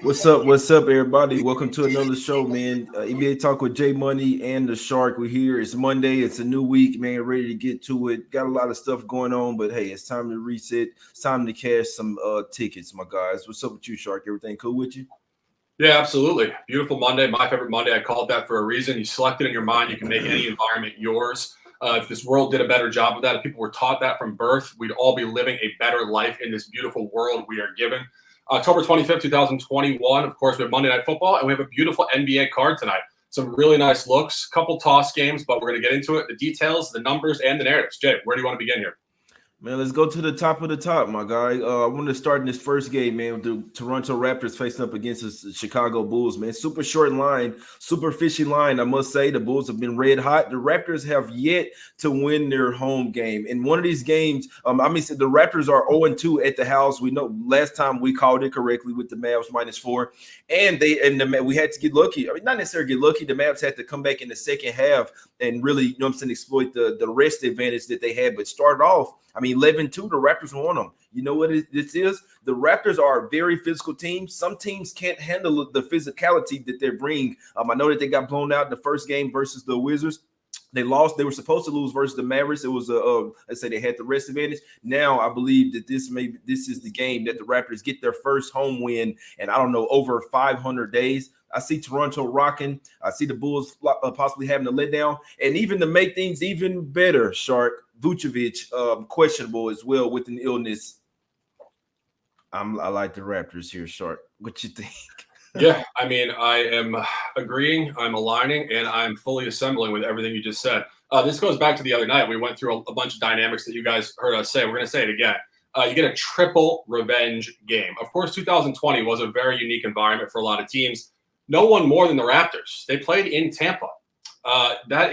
What's up, everybody? Welcome to another show, man. NBA Talk with J Money and the Shark. We're here. It's Monday. It's a new week, man. Ready to get to it. Got a lot of stuff going on, but hey, it's time to reset. It's time to cash some tickets, my guys. What's up with you, Shark? Everything cool with you? Yeah, absolutely. Beautiful Monday. My favorite Monday. I called that for a reason. You select it in your mind. You can make any environment yours. If this world did a better job of that, if people were taught that from birth, we'd all be living a better life in this beautiful world we are given. October 25th, 2021. Of course, we have Monday Night Football, and we have a beautiful NBA card tonight. Some really nice looks, couple toss games, but we're going to get into it, the details, the numbers, and the narratives. Jay, where do you want to begin here? Man, let's go to the top of the top, my guy. I want to start in this first game, man, with the Toronto Raptors facing up against the Chicago Bulls, man. Super short line, super fishy line, I must say. The Bulls have been red hot. The Raptors have yet to win their home game. In one of these games, the Raptors are 0-2 at the house. We know last time we called it correctly with the Mavs -4, and we had to get lucky. I mean, not necessarily get lucky. The Mavs had to come back in the second half and really, exploit the rest advantage that they had. But started off, 11-2, the Raptors won them. You know what this is? The Raptors are a very physical team. Some teams can't handle the physicality that they bring. I know that they got blown out in the first game versus the Wizards. They lost. They were supposed to lose versus the Mavericks. It was let's say they had the rest advantage. Now I believe that this is the game that the Raptors get their first home win, and I don't know, over 500 days. I see Toronto rocking. I see the Bulls possibly having a letdown. And even to make things even better, Shark, Vucevic questionable as well with an illness. I like the Raptors here, Shark. What you think? Yeah, I am agreeing, I'm aligning, and I'm fully assembling with everything you just said. This goes back to the other night. We went through a bunch of dynamics that you guys heard us say. We're going to say it again. You get a triple revenge game. Of course, 2020 was a very unique environment for a lot of teams. No one more than the Raptors. They played in Tampa. That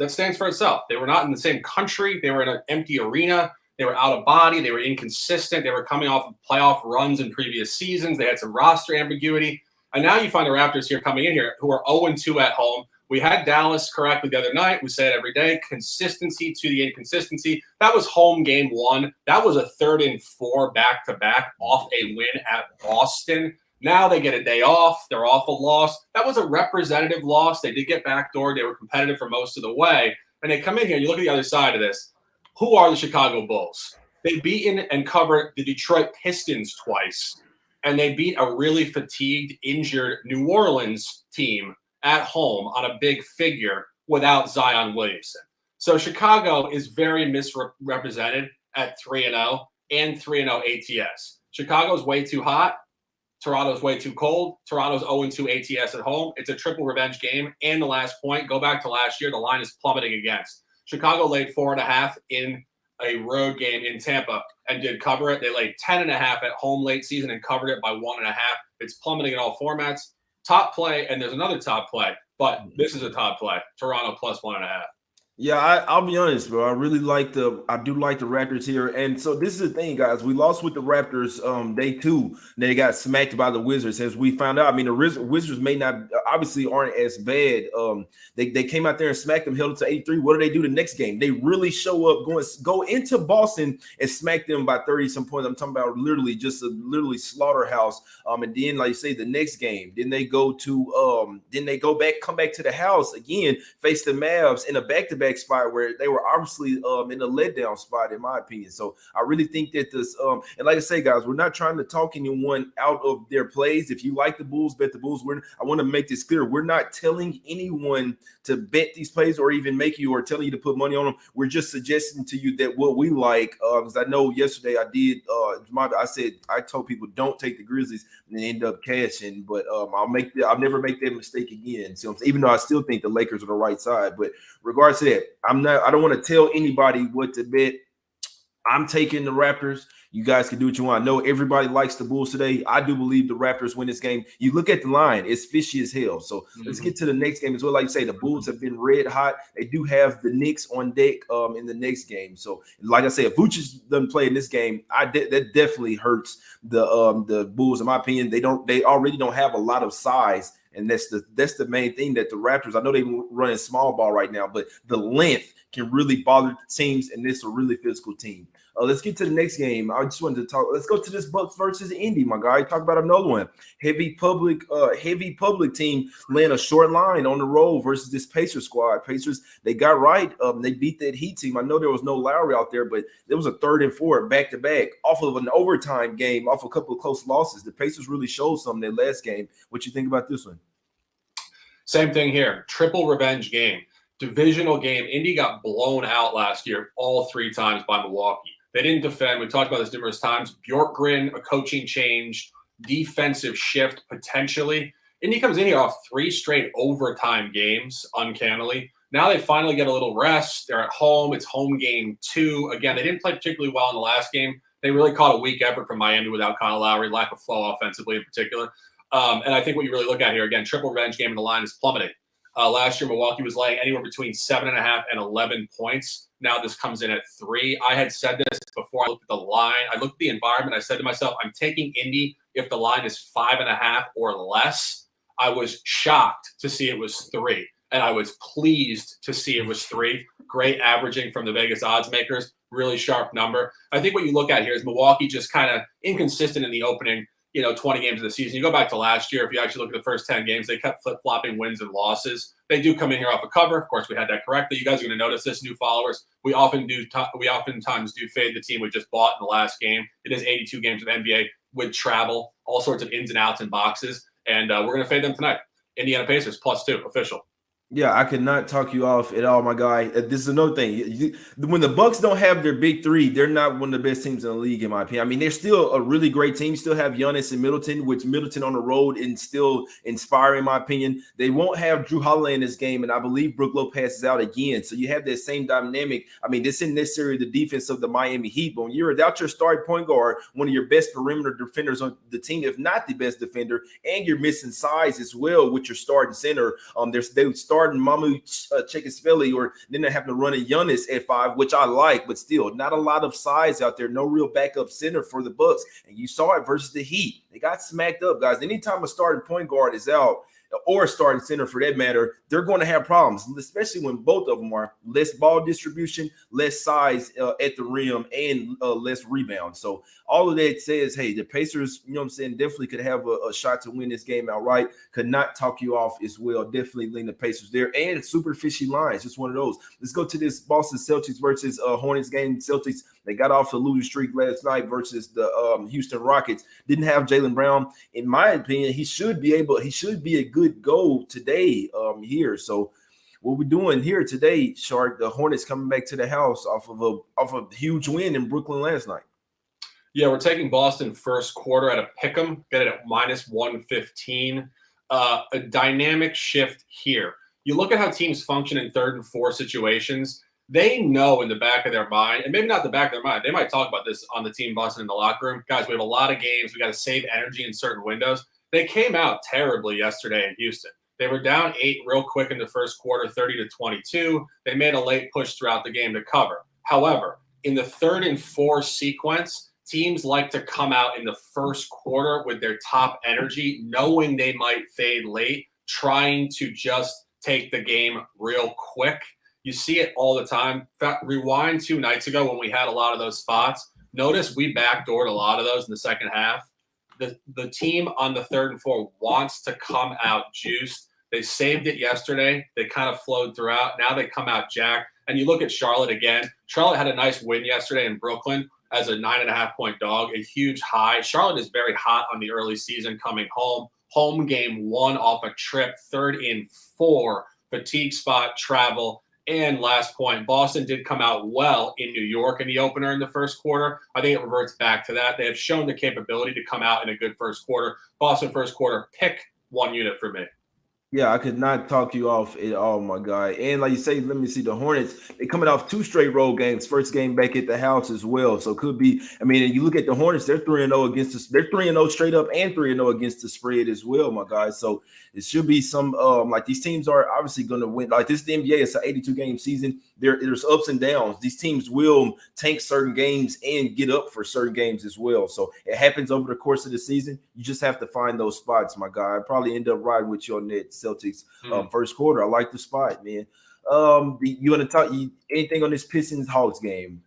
stands for itself. They were not in the same country. They were in an empty arena. They were out of body. They were inconsistent. They were coming off of playoff runs in previous seasons. They had some roster ambiguity. And now you find the Raptors here coming in here who are 0-2 at home. We had Dallas correctly the other night. We say it every day. Consistency to the inconsistency. That was home game one. That was a 3rd and 4 back-to-back off a win at Boston. Now they get a day off. They're off a loss. That was a representative loss. They did get backdoored. They were competitive for most of the way. And they come in here. You look at the other side of this. Who are the Chicago Bulls? They beaten and covered the Detroit Pistons twice. And they beat a really fatigued, injured New Orleans team at home on a big figure without Zion Williamson. So Chicago is very misrepresented at 3-0 and 3-0 ATS. Chicago's way too hot. Toronto's way too cold. Toronto's 0-2 ATS at home. It's a triple revenge game. And the last point, go back to last year, the line is plummeting against. Chicago laid 4.5 in a road game in Tampa and did cover it. They laid 10.5 at home late season and covered it by 1.5. It's plummeting in all formats. Top play, and there's another top play, but this is a top play. Toronto plus 1.5. Yeah, I'll be honest, bro. I do like the Raptors here. And so this is the thing, guys. We lost with the Raptors day 2. They got smacked by the Wizards, as we found out. The Wizards may not, obviously aren't as bad. They came out there and smacked them, held it to 83. What do they do the next game? They really show up, go into Boston and smack them by 30-some points. I'm talking about literally just a slaughterhouse. And then, like you say, the next game, then they go back, come back to the house again, face the Mavs in a back-to-back spot where they were obviously in a letdown spot, in my opinion. So I really think that this and like I say, guys, we're not trying to talk anyone out of their plays. If you like the Bulls, bet the Bulls. I want to make this clear. We're not telling anyone to bet these plays or even make you or telling you to put money on them. We're just suggesting to you that what we like, because I know yesterday I told people don't take the Grizzlies and they end up cashing, but I'll never make that mistake again. So even though I still think the Lakers are the right side, but regards to that, I don't want to tell anybody what to bet. I'm taking the Raptors. You guys can do what you want. I know everybody likes the Bulls today. I do believe the Raptors win this game. You look at the line, it's fishy as hell. So let's get to the next game as well. Like you say, the Bulls have been red hot. They do have the Knicks on deck in the next game. So like I said, if Vucevic doesn't play in this game, that definitely hurts the Bulls, in my opinion. They already don't have a lot of size. And that's the main thing that the Raptors, I know they running small ball right now, but the length can really bother teams, and this is a really physical team. Let's get to the next game. I just wanted to talk. Let's go to this Bucks versus Indy, my guy. Talk about another one. Heavy public team laying a short line on the road versus this Pacers squad. Pacers, they got right. They beat that Heat team. I know there was no Lowry out there, but there was a 3rd and 4 back-to-back off of an overtime game, off a couple of close losses. The Pacers really showed something in their last game. What you think about this one? Same thing here. Triple revenge game. Divisional game. Indy got blown out last year all 3 times by Milwaukee. They didn't defend. We talked about this numerous times. Bjorkgren, a coaching change, defensive shift potentially. Indy comes in here off 3 straight overtime games, uncannily. Now they finally get a little rest. They're at home. It's home game 2. Again, they didn't play particularly well in the last game. They really caught a weak effort from Miami without Kyle Lowry, lack of flow offensively in particular. And I think what you really look at here, again, triple revenge game, and the line is plummeting. Last year, Milwaukee was laying anywhere between 7.5 and 11 points. Now this comes in at 3. I had said this before I looked at the line. I looked at the environment. I said to myself, I'm taking Indy if the line is 5.5 or less. I was shocked to see it was 3, and I was pleased to see it was 3. Great averaging from the Vegas odds makers. Really sharp number. I think what you look at here is Milwaukee just kind of inconsistent in the opening 20 games of the season. You go back to last year, if you actually look at the first 10 games, they kept flip-flopping wins and losses. They do come in here off a cover. Of course, we had that correctly. You guys are going to notice this, new followers. We oftentimes do fade the team we just bought in the last game. It is 82 games of NBA with travel, all sorts of ins and outs and boxes. And we're going to fade them tonight. Indiana Pacers, +2, official. Yeah, I cannot talk you off at all, my guy. This is another thing. When the Bucks don't have their big 3, they're not one of the best teams in the league, in my opinion. I mean, they're still a really great team. Still have Giannis and Middleton, which Middleton on the road and still inspiring, in my opinion. They won't have Drew Holiday in this game, and I believe Brook Lopez is out again. So you have that same dynamic. I mean, this isn't necessarily the defense of the Miami Heat, but when you're without your starting point guard, one of your best perimeter defenders on the team, if not the best defender, and you're missing size as well with your starting center. They starting Mamu Cekasvili, or then they have to run a Giannis at 5, which I like, but still not a lot of size out there. No real backup center for the Bucks, and you saw it versus the Heat. They got smacked up, guys. Anytime a starting point guard is out, or a starting center for that matter, they're going to have problems, especially when both of them are less ball distribution, less size at the rim, and less rebound. So all of that says, hey, the Pacers, definitely could have a shot to win this game outright. Could not talk you off as well. Definitely lean the Pacers there. And super fishy lines, just one of those. Let's go to this Boston Celtics versus Hornets game. Celtics, they got off the losing streak last night versus the Houston Rockets. Didn't have Jaylen Brown. In my opinion, he should be a good go today here. So what we're doing here today, Shark, the Hornets coming back to the house off of a huge win in Brooklyn last night. Yeah, we're taking Boston first quarter at a pick'em, get it at -115. A dynamic shift here. You look at how teams function in 3rd and 4 situations. They know in the back of their mind, and maybe not the back of their mind, they might talk about this on the team Boston in the locker room. Guys, we have a lot of games. We got to save energy in certain windows. They came out terribly yesterday in Houston. They were down 8 real quick in the first quarter, 30-22. They made a late push throughout the game to cover. However, in the 3rd and 4 sequence, teams like to come out in the first quarter with their top energy, knowing they might fade late, trying to just take the game real quick. You see it all the time. In fact, rewind 2 nights ago when we had a lot of those spots. Notice we backdoored a lot of those in the second half. The team on the 3rd and 4 wants to come out juiced. They saved it yesterday. They kind of flowed throughout. Now they come out jacked. And you look at Charlotte again. Charlotte had a nice win yesterday in Brooklyn as a 9.5-point dog, a huge high. Charlotte is very hot on the early season coming home. Home game 1 off a trip, 3rd and 4, fatigue spot, travel. And last point, Boston did come out well in New York in the opener in the first quarter. I think it reverts back to that. They have shown the capability to come out in a good first quarter. Boston first quarter, pick 1 unit for me. Yeah, I could not talk you off at all, my guy. And like you say, let me see the Hornets. They coming off two straight road games. First game back at the house as well. So could be. I mean, and you look at the Hornets, they're 3-0 against us. They're 3-0 straight up and 3-0 against the spread as well, my guy. So it should be some like these teams are obviously going to win. Like this, the NBA, it's an 82 game season. There's ups and downs. These teams will tank certain games and get up for certain games as well. So it happens over the course of the season. You just have to find those spots, my guy. I probably end up riding with you on that Celtics first quarter. I like the spot, man. You want to talk anything on this Pistons Hawks game?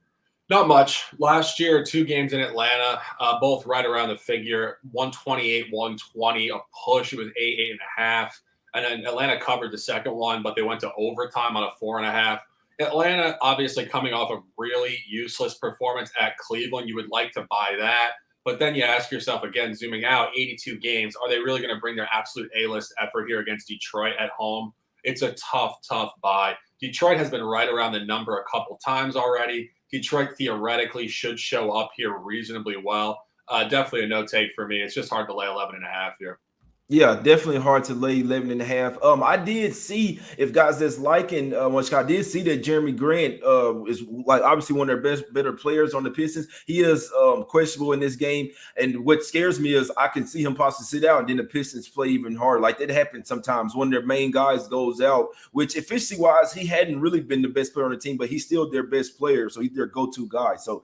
Not much. Last year, 2 games in Atlanta, both right around the figure 128, 120, a push. It was 8.5. And then Atlanta covered the second one, but they went to overtime on a 4.5. Atlanta, obviously, coming off a really useless performance at Cleveland. You would like to buy that. But then you ask yourself, again, zooming out, 82 games, are they really going to bring their absolute A-list effort here against Detroit at home? It's a tough, tough buy. Detroit has been right around the number a couple times already. Detroit theoretically should show up here reasonably well. Definitely a no take for me. It's just hard to lay 11.5 here. Yeah, definitely hard to lay 11.5. I did see if guys that's liking much. I did see that Jeremy Grant is like obviously one of their better players on the Pistons. He is questionable in this game, and what scares me is I can see him possibly sit out, and then the Pistons play even harder. Like that happens sometimes. One of their main guys goes out, which efficiency wise, he hadn't really been the best player on the team, but he's still their best player, so he's their go-to guy. So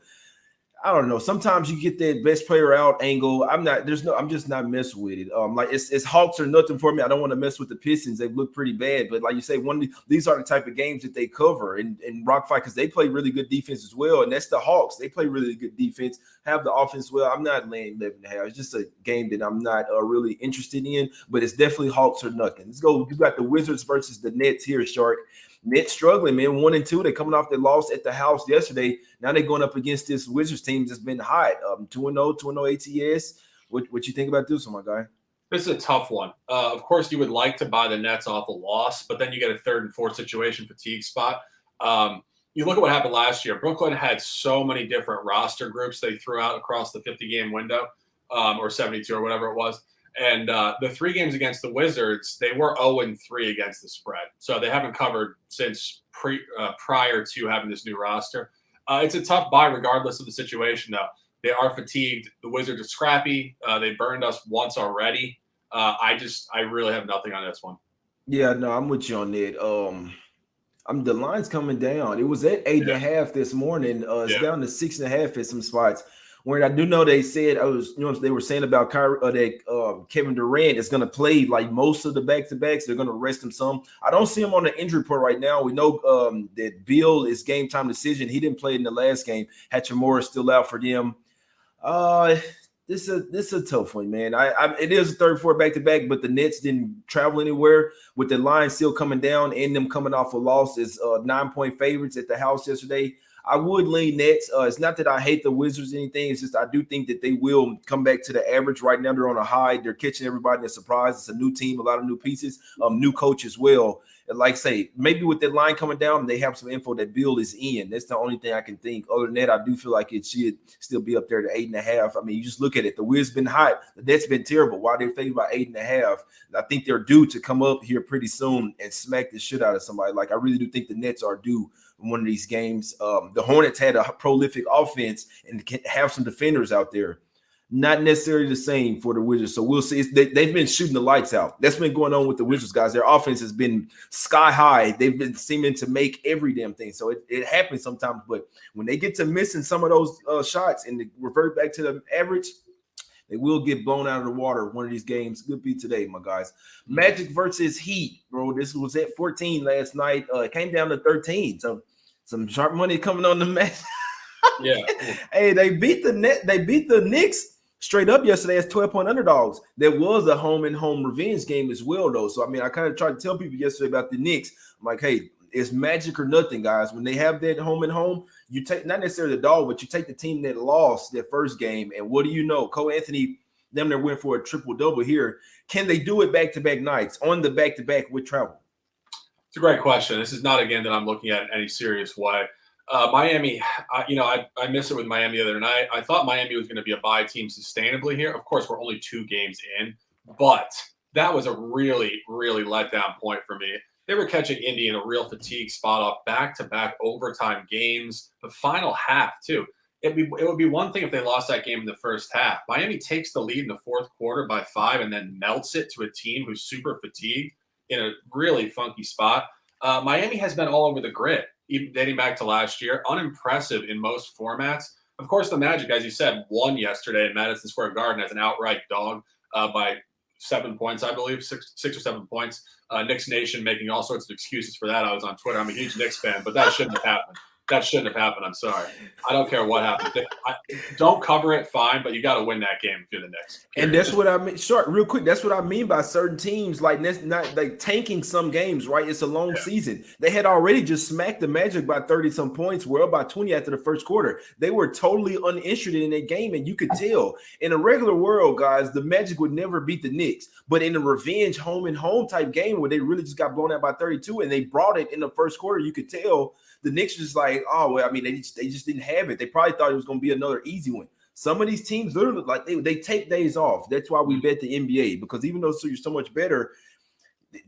I don't know. Sometimes you get that best player out angle. I'm just not messing with it. Like it's Hawks or nothing for me. I don't want to mess with the Pistons. They look pretty bad, but like you say, these are the type of games that they cover and rock fight because they play really good defense as well. And that's the Hawks. They play really good defense, have the offense well. I'm not laying 11.5. It's just a game that I'm not really interested in, but it's definitely Hawks or nothing. Let's go. You got the Wizards versus the Nets here, Shark. Nets struggling, man. 1-2. They're coming off their loss at the house yesterday. Now they're going up against this Wizards team that's been hot. 2-0, 2-0 ATS. What you think about this one, my guy? This is a tough one. Of course, you would like to buy the Nets off a loss, but then you get a third and fourth situation fatigue spot. You look at what happened last year. Brooklyn had so many different roster groups they threw out across the 50-game window, or 72 or whatever it was. And the 3 games against the Wizards, they were 0-3 against the spread. So they haven't covered since prior to having this new roster. It's a tough buy regardless of the situation, though. They are fatigued. The Wizards are scrappy. They burned us once already. I really have nothing on this one. Yeah, no, I'm with you on that. The line's coming down. It was at 8.5 this morning. It's down to 6.5 at some spots. Where I do know they said they were saying about Kevin Durant is going to play like most of the back-to-backs. They're going to rest him some. I don't see him on the injury report right now. We know that Bill is game time decision. He didn't play in the last game. Hachimura is still out for them. This is a tough one, man. It is a 3rd-4 back-to-back, but the Nets didn't travel anywhere with the line still coming down and them coming off a loss as 9-point favorites at the house yesterday. I would lean Nets. It's not that I hate the Wizards or anything. It's just I do think that they will come back to the average. Right now, they're on a high. They're catching everybody in a surprise. It's a new team, a lot of new pieces, new coach as well. And like I say, maybe with that line coming down, they have some info that Bill is in. That's the only thing I can think. Other than that, I do feel like it should still be up there to 8.5. I mean, you just look at it. The Wiz been hot. The Nets been terrible. Why they're favored by 8.5? I think they're due to come up here pretty soon and smack the shit out of somebody. Like I really do think the Nets are due in one of these games. The Hornets had a prolific offense and can have some defenders out there. Not necessarily the same for the Wizards. So we'll see. They've been shooting the lights out. That's been going on with the Wizards, guys. Their offense has been sky high. They've been seeming to make every damn thing. So it happens sometimes. But when they get to missing some of those shots and they revert back to the average, they will get blown out of the water one of these games. Could be today, my guys. Magic versus Heat, bro. This was at 14 last night. It came down to 13. So some sharp money coming on the match. Yeah. Hey, they beat the Knicks straight up yesterday as 12-point underdogs. There was a home revenge game as well, though. So, I mean, I kind of tried to tell people yesterday about the Knicks. I'm like, hey, it's magic or nothing, guys. When they have that home, you take not necessarily the dog, but you take the team that lost their first game. And what do you know? Cole Anthony, them there went for a triple-double here. Can they do it back-to-back nights on the back-to-back with travel? It's a great question. This is not a game that I'm looking at in any serious way. Miami, I missed it with Miami the other night. I thought Miami was going to be a bye team sustainably here. Of course, we're only 2 games in, but that was a really, really letdown point for me. They were catching Indy in a real fatigue spot off back-to-back overtime games, the final half too. It would be one thing if they lost that game in the first half. Miami takes the lead in the fourth quarter by 5 and then melts it to a team who's super fatigued in a really funky spot. Miami has been all over the grid, even dating back to last year. Unimpressive in most formats. Of course, the Magic, as you said, won yesterday in Madison Square Garden as an outright dog by 7 points, I believe, six or 7 points. Knicks Nation making all sorts of excuses for that. I was on Twitter. I'm a huge Knicks fan, but that shouldn't have happened. That shouldn't have happened. I'm sorry. I don't care what happens. Don't cover it, fine, but you got to win that game if you're the Knicks. And that's what I mean. Short, real quick. That's what I mean by certain teams like that's not like tanking some games, right? It's a long season. They had already just smacked the Magic by 30-some points. We're up by 20 after the first quarter. They were totally uninterested in that game, and you could tell. In a regular world, guys, the Magic would never beat the Knicks. But in a revenge home and home type game where they really just got blown out by 32 and they brought it in the first quarter, you could tell the Knicks was just like, oh, well, I mean, they just didn't have it. They probably thought it was going to be another easy one. Some of these teams literally like they take days off. That's why we bet the NBA, because even though you're so much better,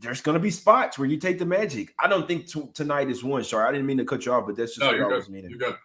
there's going to be spots where you take the Magic. I don't think tonight is one. Sorry, I didn't mean to cut you off, but that's just what I was meaning. You're good.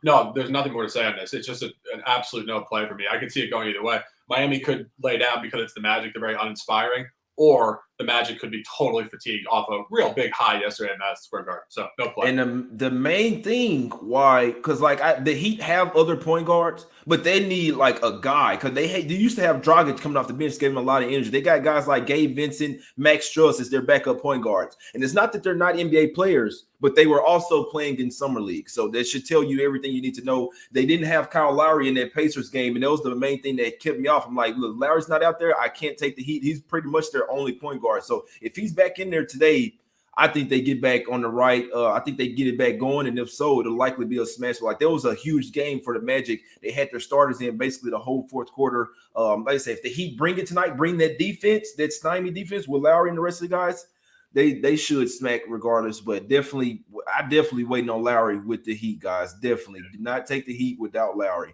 No, there's nothing more to say on this. It's just an absolute no play for me. I can see it going either way. Miami could lay down because it's the Magic. They're very uninspiring. Or the Magic could be totally fatigued off a real big high yesterday at Madison Square Garden. So no play. And the main thing why, because the Heat have other point guards, but they need like a guy because they used to have Dragic coming off the bench, giving them a lot of energy. They got guys like Gabe Vincent, Max Strus as their backup point guards. And it's not that they're not NBA players, but they were also playing in summer league. So that should tell you everything you need to know. They didn't have Kyle Lowry in that Pacers game, and that was the main thing that kept me off. I'm like, look, Lowry's not out there. I can't take the Heat. He's pretty much their only point guard. So if he's back in there today, I think they get back on the right. I think they get it back going, and if so, it'll likely be a smash. Like that was a huge game for the Magic. They had their starters in basically the whole fourth quarter. Like I say, if the Heat bring it tonight, bring that defense, that slimy defense with Lowry and the rest of the guys, they should smack regardless. But I definitely waiting on Lowry with the Heat, guys. Definitely do not take the Heat without Lowry.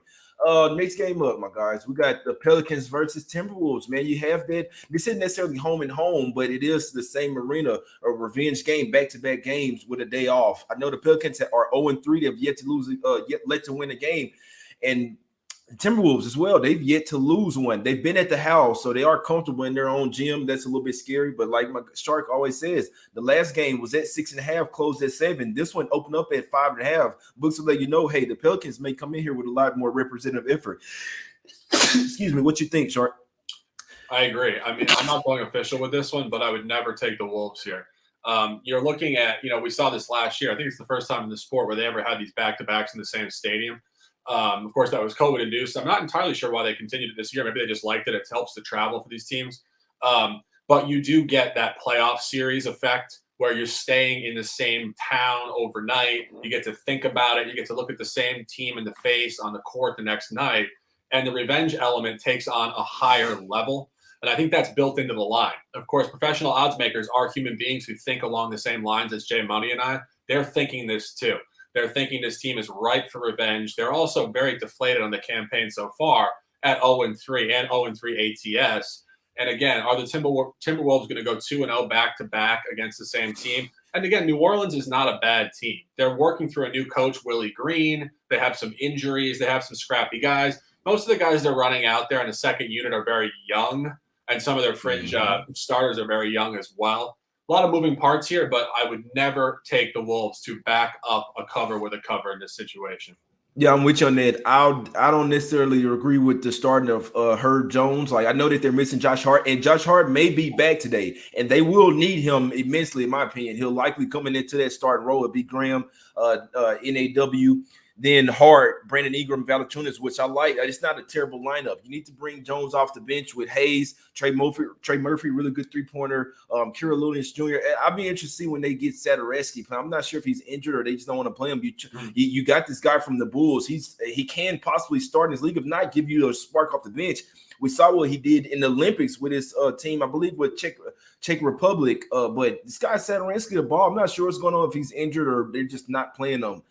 Next game up, my guys. We got the Pelicans versus Timberwolves. Man, you have that. This isn't necessarily home and home, but it is the same arena, a revenge game, back-to-back games with a day off. I know the Pelicans are 0-3. They've yet to lose, yet to win a game, and Timberwolves as well. They've yet to lose one. They've been at the house, so they are comfortable in their own gym. That's a little bit scary, but like my Shark always says, the last game was at 6.5, closed at 7. This one opened up at 5.5. Books will let you know, hey, the Pelicans may come in here with a lot more representative effort. Excuse me. What you think, Shark? I agree. I mean, I'm not going official with this one, but I would never take the Wolves here. You're looking at, we saw this last year. I think it's the first time in the sport where they ever had these back-to-backs in the same stadium. Of course, that was COVID induced. I'm not entirely sure why they continued it this year. Maybe they just liked it. It helps to travel for these teams. But you do get that playoff series effect where you're staying in the same town overnight. You get to think about it. You get to look at the same team in the face on the court the next night. And the revenge element takes on a higher level. And I think that's built into the line. Of course, professional odds makers are human beings who think along the same lines as Jay Money and I. They're thinking this too. They're thinking this team is ripe for revenge. They're also very deflated on the campaign so far at 0-3 and 0-3 ATS. And again, are the Timberwolves going to go 2-0 back-to-back against the same team? And again, New Orleans is not a bad team. They're working through a new coach, Willie Green. They have some injuries. They have some scrappy guys. Most of the guys they're running out there in the second unit are very young, and some of their fringe starters are very young as well. A lot of moving parts here, but I would never take the Wolves to back up a cover with a cover in this situation. Yeah, I'm with you on that. I don't necessarily agree with the starting of Herb Jones. Like I know that they're missing Josh Hart, and Josh Hart may be back today, and they will need him immensely, in my opinion. He'll likely coming into that starting role. It'll be Graham, NAW. Then Hart, Brandon Ingram, Valanciunas, which I like. It's not a terrible lineup. You need to bring Jones off the bench with Hayes, Trey Murphy, really good three-pointer, Kira Lewis Jr. I'll be interested to see when they get Satoransky. I'm not sure if he's injured or they just don't want to play him. You got this guy from the Bulls. He can possibly start in this league, if not give you a spark off the bench. We saw what he did in the Olympics with his team, I believe, with Czech Republic. But this guy Satoransky the ball. I'm not sure what's going on if he's injured or they're just not playing him.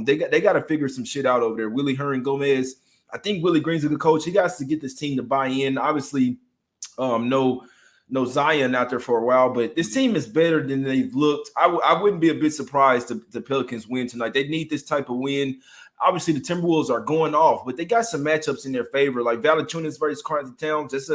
They got to figure some shit out over there. Willie Hernan Gomez. I think Willie Green's a good coach. He got to get this team to buy in. Obviously, no no Zion out there for a while, but this team is better than they've looked. I wouldn't be a bit surprised if the Pelicans win tonight. They need this type of win. Obviously, the Timberwolves are going off, but they got some matchups in their favor, like Valanciunas versus Karl Towns. That's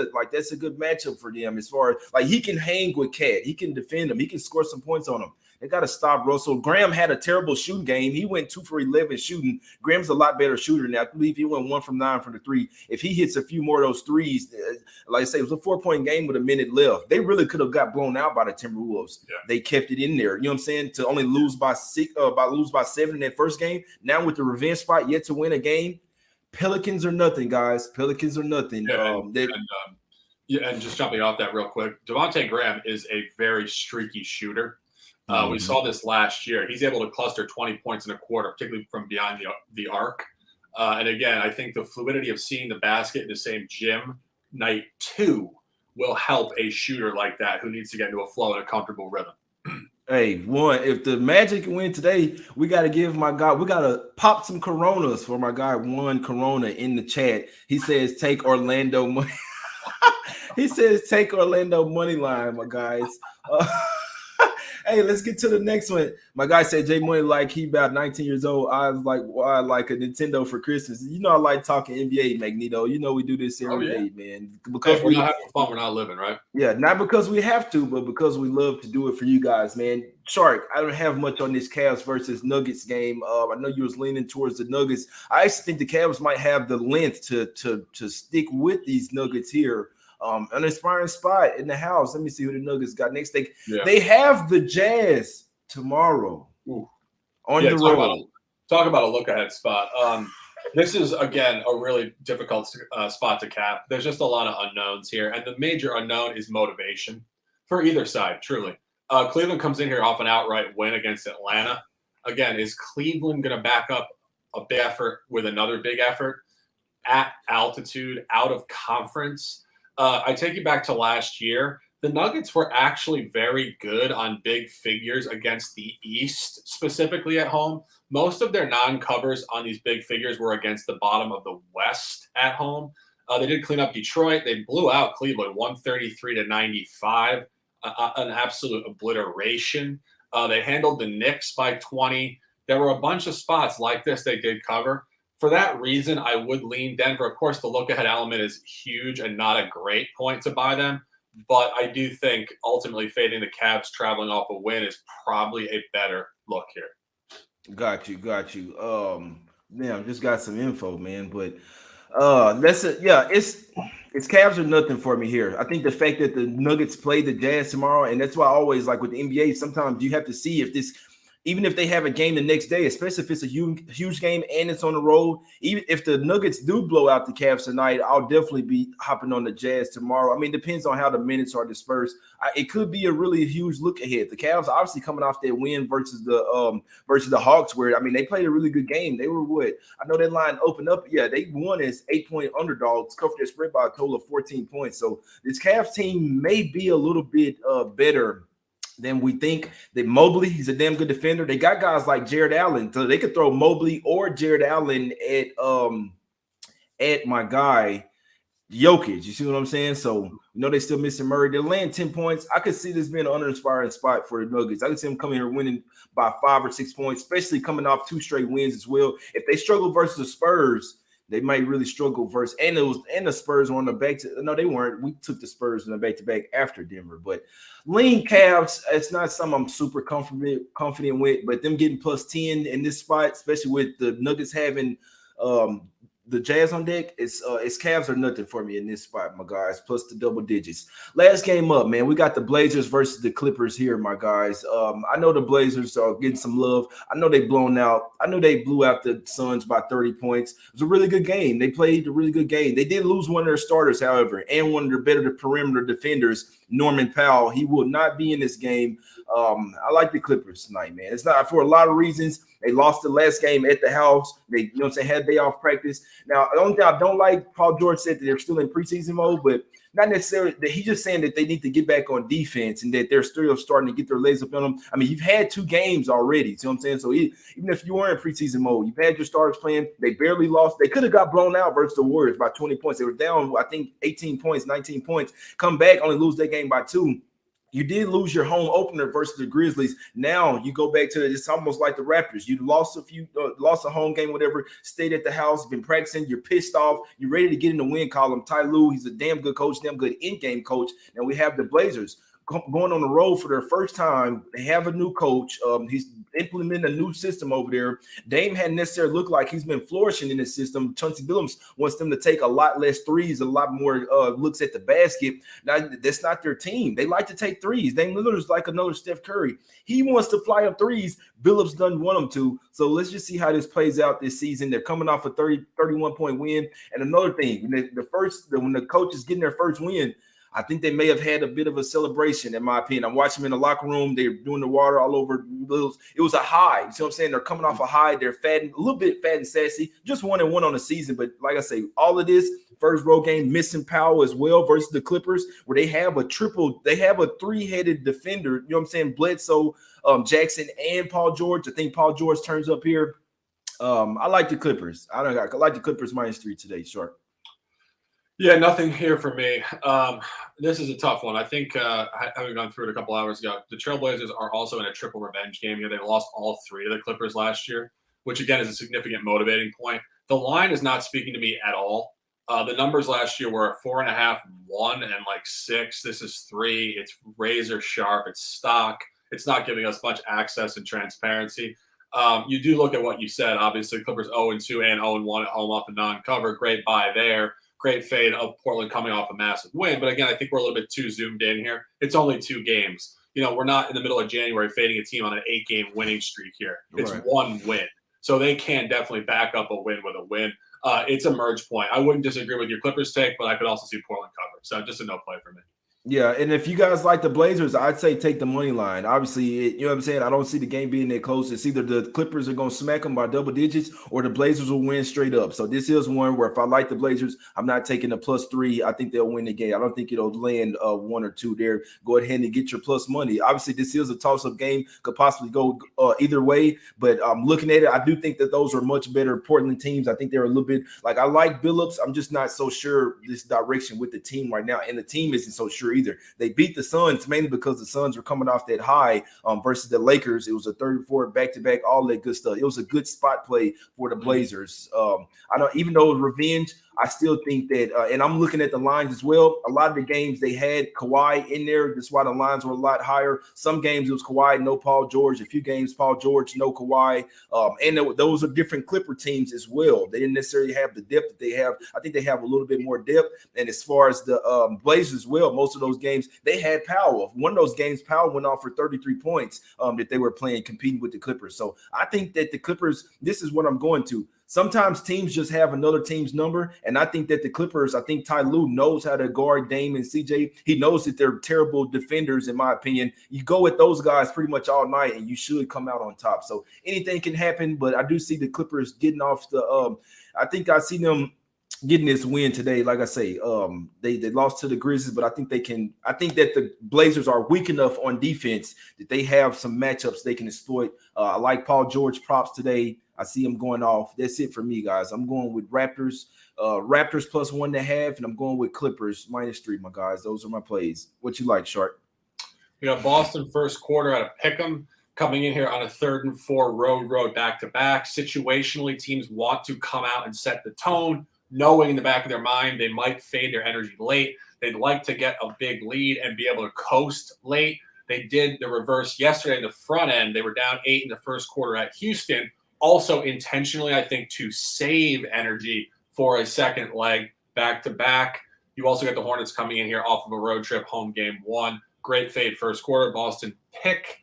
a good matchup for them as far as like he can hang with Cat, he can defend him, he can score some points on him. They got to stop Russell. Graham had a terrible shooting game. He went 2 for 11 shooting. Graham's a lot better shooter now. I believe he went 1 from 9 from the three. If he hits a few more of those threes, like I say, it was a 4-point game with a minute left. They really could have got blown out by the Timberwolves. Yeah. They kept it in there. You know what I'm saying? To only lose by 7 in that first game. Now with the revenge spot, yet to win a game. Pelicans are nothing, guys. Pelicans are nothing. Yeah, and just jumping off that real quick, Devontae Graham is a very streaky shooter. We saw this last year. He's able to cluster 20 points in a quarter, particularly from beyond the arc. And again, I think the fluidity of seeing the basket in the same gym night 2 will help a shooter like that who needs to get into a flow and a comfortable rhythm. Hey, if the Magic win today, we got to give my guy, we got to pop some Coronas for my guy, One Corona in the chat. He says, take Orlando money. He says, take Orlando money line, my guys. Hey, let's get to the next one. My guy said Jay Money like he about 19 years old. I was like, well, I like a Nintendo for Christmas. You know, I like talking NBA, Magneto. You know, we do this every day, man. Because we're not having fun, we're not living, right? Yeah, not because we have to, but because we love to do it for you guys, man. Shark, I don't have much on this Cavs versus Nuggets game. I know you was leaning towards the Nuggets. I actually think the Cavs might have the length to stick with these Nuggets here. An inspiring spot in the house. Let me see who the Nuggets got next. They have the Jazz tomorrow on the road. Talk about a look-ahead spot. This is, again, a really difficult spot to cap. There's just a lot of unknowns here, and the major unknown is motivation for either side, truly. Cleveland comes in here off an outright win against Atlanta. Again, is Cleveland going to back up a big effort with another big effort at altitude, out of conference? I take you back to last year. The Nuggets were actually very good on big figures against the East, specifically at home. Most of their non-covers on these big figures were against the bottom of the West at home. They did clean up Detroit. They blew out Cleveland 133-95, an absolute obliteration. They handled the Knicks by 20. There were a bunch of spots like this they did cover. For that reason, I would lean Denver. Of course, the look-ahead element is huge and not a great point to buy them. But I do think ultimately fading the Cavs traveling off a win is probably a better look here. Got you. Man, just got some info, man. But that's it. Yeah, it's Cavs or nothing for me here. I think the fact that the Nuggets play the Jazz tomorrow, and that's why I always like with the NBA, sometimes you have to see if this. Even if they have a game the next day, especially if it's a huge game and it's on the road, even if the Nuggets do blow out the Cavs tonight, I'll definitely be hopping on the Jazz tomorrow. I mean, it depends on how the minutes are dispersed. It could be a really huge look ahead. The Cavs obviously coming off their win versus the Hawks, where I mean they played a really good game. They were what? I know that line opened up. Yeah, they won as 8-point underdogs, covered their spread by a total of 14 points. So this Cavs team may be a little bit better than we think. That Mobley, he's a damn good defender. They got guys like Jared Allen, so they could throw Mobley or Jared Allen at my guy Jokic. You see what I'm saying? So you know they still missing Murray. They're laying 10 points. I could see this being an uninspiring spot for the Nuggets. I could see them coming here winning by 5 or 6 points, especially coming off 2 straight wins as well. If they struggle versus the Spurs, they might really struggle versus and the Spurs were on the back to no, they weren't. We took the Spurs on the back-to-back after Denver, but lean Cavs, it's not something I'm super confident with, but them getting plus 10 in this spot, especially with the Nuggets having the Jazz on deck, it's Cavs or nothing for me in this spot, my guys, plus the double digits. Last game up, man, we got the Blazers versus the Clippers here, my guys. I know the Blazers are getting some love. I know they blown out. I know they blew out the Suns by 30 points. It was a really good game. They played a really good game. They did lose one of their starters, however, and one of their better perimeter defenders, Norman Powell. He will not be in this game. I like the Clippers tonight, man. It's not for a lot of reasons. They lost the last game at the house. They, had day off practice. Now, the only thing I don't like, Paul George said that they're still in preseason mode, but not necessarily that he's just saying that they need to get back on defense and that they're still starting to get their legs up on them. I mean, you've had 2 games already. See what I'm saying? So even if you were in preseason mode, you've had your starters playing. They barely lost. They could have got blown out versus the Warriors by 20 points. They were down, I think, 18 points, 19 points. Come back, only lose that game by 2. You did lose your home opener versus the Grizzlies. Now you go back to it's almost like the Raptors. You lost a home game, whatever. Stayed at the house, been practicing. You're pissed off. You're ready to get in the win column. Ty Lue, he's a damn good coach, damn good in-game coach. And we have the Blazers going on the road for their first time. They have a new coach. He's implementing a new system over there. Dame hadn't necessarily looked like he's been flourishing in this system. Chauncey Billups wants them to take a lot less threes, a lot more looks at the basket. Now, that's not their team. They like to take threes. Dame Lillard's like another Steph Curry. He wants to fly up threes. Billups doesn't want him to. So let's just see how this plays out this season. They're coming off a 31-point win. And another thing, when the coach is getting their first win, I think they may have had a bit of a celebration, in my opinion. I'm watching them in the locker room. They're doing the water all over. It was a high. You see what I'm saying? They're coming off a high. They're a little bit fat and sassy. Just 1-1 on the season. But like I say, all of this, first road game, missing Powell as well versus the Clippers, where they have a 3-headed defender. You know what I'm saying? Bledsoe, Jackson, and Paul George. I think Paul George turns up here. I like the Clippers. I like the Clippers -3 today, Sharp. Yeah, nothing here for me. This is a tough one. I think having gone through it a couple hours ago, the Trailblazers are also in a triple revenge game here. They lost all 3 of the Clippers last year, which again is a significant motivating point. The line is not speaking to me at all. The numbers last year were 4.5, 1, and 6. This is 3. It's razor sharp. It's stock. It's not giving us much access and transparency. You do look at what you said. Obviously, Clippers 0-2 and 0-1 at home off a non-cover. Great buy there. Great fade of Portland coming off a massive win. But again, I think we're a little bit too zoomed in here. It's only 2 games. We're not in the middle of January fading a team on an 8-game winning streak here. It's right. 1 win. So they can definitely back up a win with a win. It's a merge point. I wouldn't disagree with your Clippers take, but I could also see Portland cover. So just a no play for me. Yeah, and if you guys like the Blazers, I'd say take the money line. Obviously, you know what I'm saying? I don't see the game being that close. It's either the Clippers are going to smack them by double digits or the Blazers will win straight up. So this is one where if I like the Blazers, I'm not taking the +3. I think they'll win the game. I don't think it'll land 1 or 2 there. Go ahead and get your plus money. Obviously, this is a toss-up game. Could possibly go either way. But looking at it, I do think that those are much better Portland teams. I think they're a little bit – I like Billups. I'm just not so sure this direction with the team right now. And the team isn't so sure either. They beat the Suns mainly because the Suns were coming off that high versus the Lakers. It was a 34 back-to-back, all that good stuff. It was a good spot play for the Blazers. I know even though it was revenge, I still think that, and I'm looking at the lines as well. A lot of the games they had Kawhi in there. That's why the lines were a lot higher. Some games it was Kawhi, no Paul George. A few games Paul George, no Kawhi. And those are different Clipper teams as well. They didn't necessarily have the depth that they have. I think they have a little bit more depth. And as far as the Blazers as well, most of those games they had Powell. One of those games, Powell went off for 33 points that they were playing, competing with the Clippers. So I think that the Clippers, this is what I'm going to. Sometimes teams just have another team's number, and I think that the Clippers, I think Ty Lue knows how to guard Dame and CJ. He knows that they're terrible defenders, in my opinion. You go with those guys pretty much all night, and you should come out on top. So anything can happen, but I do see the Clippers getting off the I think I see them getting this win today. Like I say, they lost to the Grizzlies, but I think they can. I think that the Blazers are weak enough on defense that they have some matchups they can exploit. I like Paul George props today. I see him going off. That's it for me, guys. I'm going with Raptors +1.5, and I'm going with Clippers -3, my guys. Those are my plays. What you like, Sharp? We got Boston first quarter at a pick'em, coming in here on a 3rd and 4 road back-to-back. Situationally, teams want to come out and set the tone, knowing in the back of their mind they might fade their energy late. They'd like to get a big lead and be able to coast late. They did the reverse yesterday in the front end. They were down 8 in the first quarter at Houston. Also intentionally, I think, to save energy for a second leg back-to-back. You also got the Hornets coming in here off of a road trip, home game 1. Great fade first quarter. Boston pick.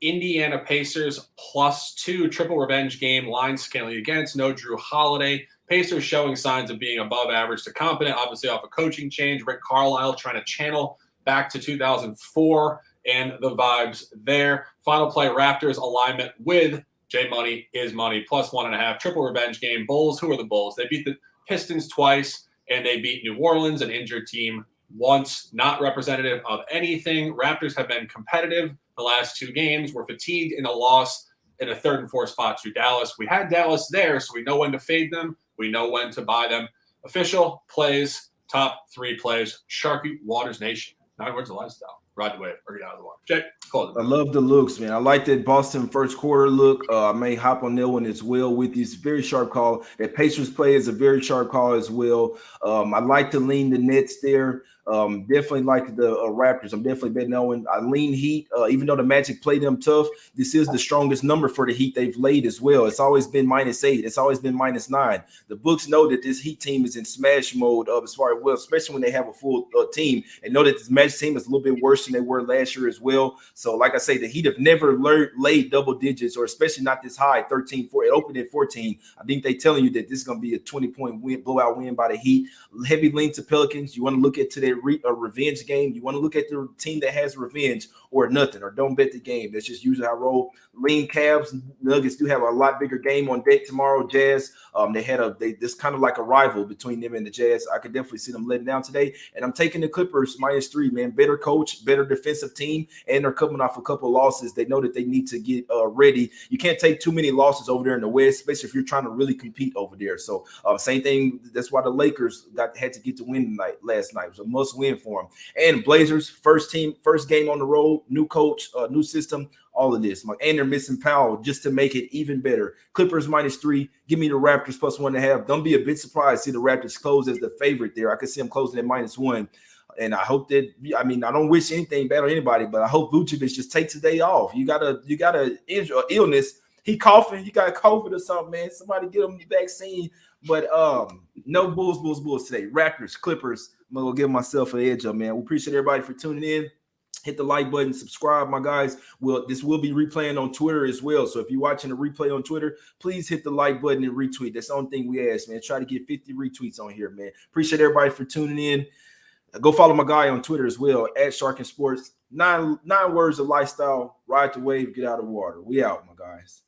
Indiana Pacers +2. Triple revenge game. Line scaling against. No Drew Holiday. Pacers showing signs of being above average to competent. Obviously off a coaching change. Rick Carlisle trying to channel back to 2004 and the vibes there. Final play, Raptors alignment with J Money is money +1.5. Triple revenge game. Bulls. Who are the Bulls? They beat the Pistons twice, and they beat New Orleans, an injured team, once not representative of anything. Raptors have been competitive the last 2 games. We're fatigued in a loss in a 3rd and 4th spot to Dallas. We had Dallas there, so we know when to fade them. We know when to buy them. Official plays, top 3 plays. Sharky Waters Nation. 9 words of lifestyle. Ride the wave or get out of the water. Jake, close it. I love the looks, man. I like that Boston first quarter look. I may hop on that one as well with these very sharp call. That Pacers play is a very sharp call as well. I like to lean the Nets there. Definitely like the Raptors. I'm definitely betting that one. I lean Heat, even though the Magic played them tough. This is the strongest number for the Heat they've laid as well. It's always been -8. It's always been -9. The books know that this Heat team is in smash mode as far as well, especially when they have a full team, and know that this Magic team is a little bit worse than they were last year as well. So, like I say, the Heat have never laid double digits, or especially not this high, 13-4. It opened at 14. I think they're telling you that this is going to be a 20-point blowout win by the Heat. Heavy lean to Pelicans. You want to look at to their revenge game. You want to look at the team that has revenge or nothing, or don't bet the game. That's just usually how I roll. Lean Cavs. Nuggets do have a lot bigger game on deck tomorrow. Jazz. This kind of like a rival between them and the Jazz. I could definitely see them letting down today. And I'm taking the Clippers -3, man. Better coach, better defensive team, and they're coming off a couple of losses. They know that they need to get ready. You can't take too many losses over there in the West, especially if you're trying to really compete over there. So same thing. That's why the Lakers had to get to win last night. It was a must win for them. And Blazers, first game on the road, new coach, new system, all of this. And they're missing Powell just to make it even better. Clippers -3. Give me the Raptors +1.5. Don't be a bit surprised to see the Raptors close as the favorite there. I could see them closing at -1. And I hope that, I mean, I don't wish anything bad on anybody, but I hope Vucevic just takes a day off. You got a illness. He coughing. He got COVID or something, man. Somebody get him the vaccine. But no Bulls today. Raptors, Clippers. I'm going to give myself an edge up, man. We appreciate everybody for tuning in. Hit the like button, subscribe, my guys. This will be replaying on Twitter as well. So if you're watching a replay on Twitter, please hit the like button and retweet. That's the only thing we ask, man. Try to get 50 retweets on here, man. Appreciate everybody for tuning in. Go follow my guy on Twitter as well, @Sharkin Sports. 9 words of lifestyle. Ride the wave, get out of the water. We out, my guys.